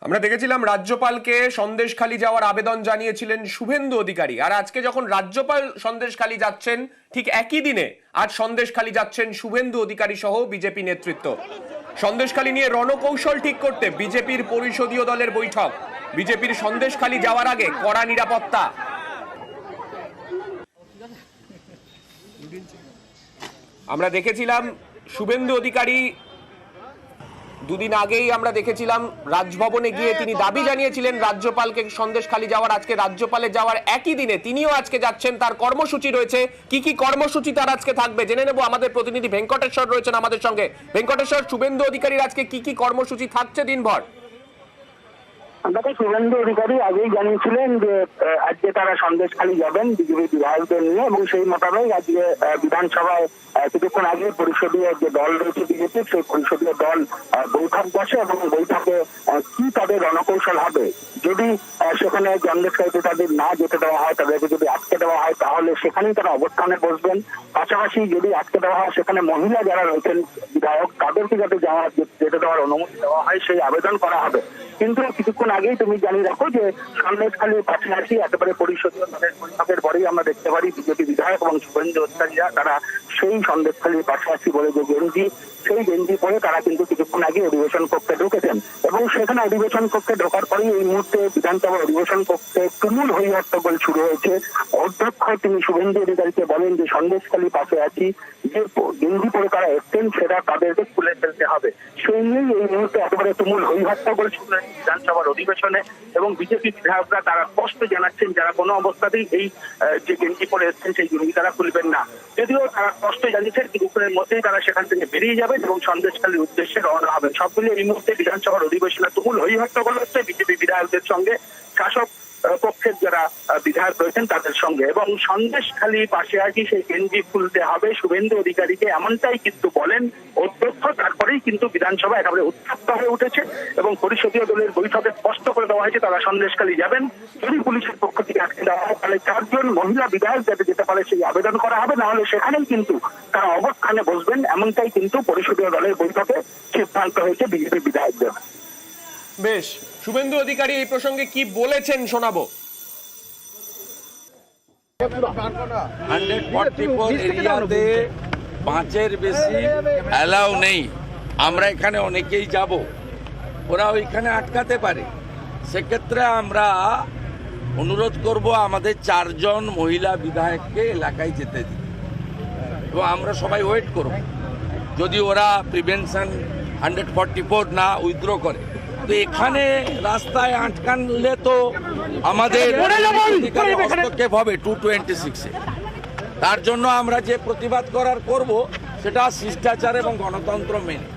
আমরা দেখেছিলাম রাজ্যপালকে সন্দেশখালী যাওয়ার আবেদন জানিয়েছিলেন শুভেন্দু অধিকারী, আর আজকে যখন রাজ্যপাল সন্দেশখালী যাচ্ছেন ঠিক একই দিনে আজ সন্দেশখালী যাচ্ছেন শুভেন্দু অধিকারী সহ বিজেপি নেতৃত্ব। সন্দেশখালী নিয়ে রণকৌশল ঠিক করতে বিজেপির পরিষদীয় দলের বৈঠক। বিজেপির সন্দেশখালী যাওয়ার আগে কড়া নিরাপত্তা। আমরা দেখেছিলাম শুভেন্দু অধিকারী দুদিন আগেই আমরা দেখেছিলাম রাজভবনে গিয়ে তিনি দাবি জানিয়েছিলেন রাজ্যপালকে সন্দেশখালী যাওয়ার। আজকে রাজ্যপালের যাওয়ার একই দিনে তিনিও আজকে যাচ্ছেন, তার কর্মসূচি রয়েছে। কি কি কর্মসূচি তার আজকে থাকবে জেনে নেব। আমাদের প্রতিনিধি ভেঙ্কটেশ্বর রয়েছেন আমাদের সঙ্গে। ভেঙ্কটেশ্বর, শুভেন্দু অধিকারীর আজকে কি কি কর্মসূচি থাকছে দিনভর? আমাকে শুভেন্দু অধিকারী আগেই জানিয়েছিলেন যে আজকে তারা সন্দেশখালী যাবেন বিজেপি বিধায়কদের নিয়ে, এবং সেই মোতাবেক আজকে বিধানসভায় কিছুক্ষণ আগে পরিষদীয় যে দল রয়েছে বিজেপির, সেই পরিষদীয় দল বৈঠক বসে এবং বৈঠকে কি তাদের রণকৌশল হবে। যদি সেখানে সন্দেশখালীতে তাদের না যেতে দেওয়া হয়, তাদেরকে যদি আটকে দেওয়া হয়, তাহলে সেখানেই তারা অবস্থানে বসবেন। পাশাপাশি যদি আটকে দেওয়া হয়, সেখানে মহিলা যারা রয়েছেন বিধায়ক, তাদেরকে যাতে যেতে দেওয়ার অনুমতি দেওয়া হয় সেই আবেদন করা হবে। কিন্তু কিছুক্ষণ আগেই তুমি জানিয়ে রাখো যে সন্দেশখালীর পাশাপাশি একেবারে পরিষদীয় দলের বৈঠকের পরেই আমরা দেখতে পারি বিজেপি বিধায়ক এবং শুভেন্দু অধিকারীরা তারা সেই সন্দেশখালীর পাশাপাশি বলে যে গেঞ্জি, সেই গেঞ্জি পরে তারা কিন্তু কিছুক্ষণ আগে অধিবেশন কক্ষে ঢুকেছেন, এবং সেখানে অধিবেশন কক্ষে ঢোকার পরেই এই মুহূর্তে বিধানসভার অধিবেশন কক্ষে তুমুল হই হট্টগোল শুরু হয়েছে। অধ্যক্ষ তিনি শুভেন্দু অধিকারীকে বলেন যে সন্দেশখালী পাশে আছি, যে গেঞ্জি পরে তারা এসছেন সেটা তাদেরকে খুলে ফেলতে হবে। সেই নিয়েই এই মুহূর্তে একেবারে তুমুল হই হট্টগোল শুরু হয়েছে বিধানসভার অধিবেশনে, এবং বিজেপি বিধায়করা তারা স্পষ্ট জানাচ্ছেন যারা কোনো অবস্থাতেই এই যে গেঞ্জি পরে এসছেন সেই গেঞ্জি তারা খুলবেন না। যদিও তারা স্পষ্ট জানিয়েছেন কিছুক্ষণের মধ্যেই তারা সেখান থেকে বেরিয়ে যাবেন এবং সন্দেশখালীর উদ্দেশ্যে রওনা হবেন। সবগুলো এই মুহূর্তে বিধানসভার অধিবেশনে তুমুল হই হট্টগোল হচ্ছে বিজেপি বিধায়কদের সঙ্গে শাসক পক্ষের যারা বিধায়ক রয়েছেন তাদের সঙ্গে। এবং সন্দেশখালী পাশে আছি, সেই গেঞ্জি খুলতে হবে শুভেন্দু অধিকারীকে, এমনটাই কিন্তু বলেন অধ্যক্ষ। তারপরেই কিন্তু বিধানসভা একেবারে উত্তপ্ত হয়ে উঠেছে এবং পরিষদীয় দলের বৈঠকে স্পষ্ট করে দেওয়া হয়েছে তারা সন্দেশখালী যাবেন। যদি পুলিশের পক্ষ থেকে আটকে দেওয়া হয়, তাহলে 4 জন মহিলা বিধায়ক যাতে যেতে পারে সেই আবেদন করা হবে, না হলে সেখানেই কিন্তু তারা অবস্থানে বসবেন। এমনটাই কিন্তু পরিষদীয় দলের বৈঠকে সিদ্ধান্ত হয়েছে বিজেপি বিধায়কদের। বেশ, শুভেন্দু অধিকারী এই প্রসঙ্গে কি বলেছেন শোনাবো। 144 এরিয়াতে 5-এর বেশি অ্যালাউ নেই। আমরা এখানে অনেকেই যাব, ওরা ওইখানে আটকাতে পারে। সেক্ষেত্রে আমরা অনুরোধ করব আমাদের 4 জন মহিলা বিধায়ককে এলাকায় যেতে দিই, এবং আমরা সবাই ওয়েট করব। যদি ওরা প্রিভেনশন 144 না উইথড্র করে, তো এখানে রাস্তায় আটকানলে তো আমাদের হস্তক্ষেপ হবে 226-এ। তার জন্য আমরা যে প্রতিবাদ করব সেটা শিষ্টাচার এবং গণতন্ত্র মেনে।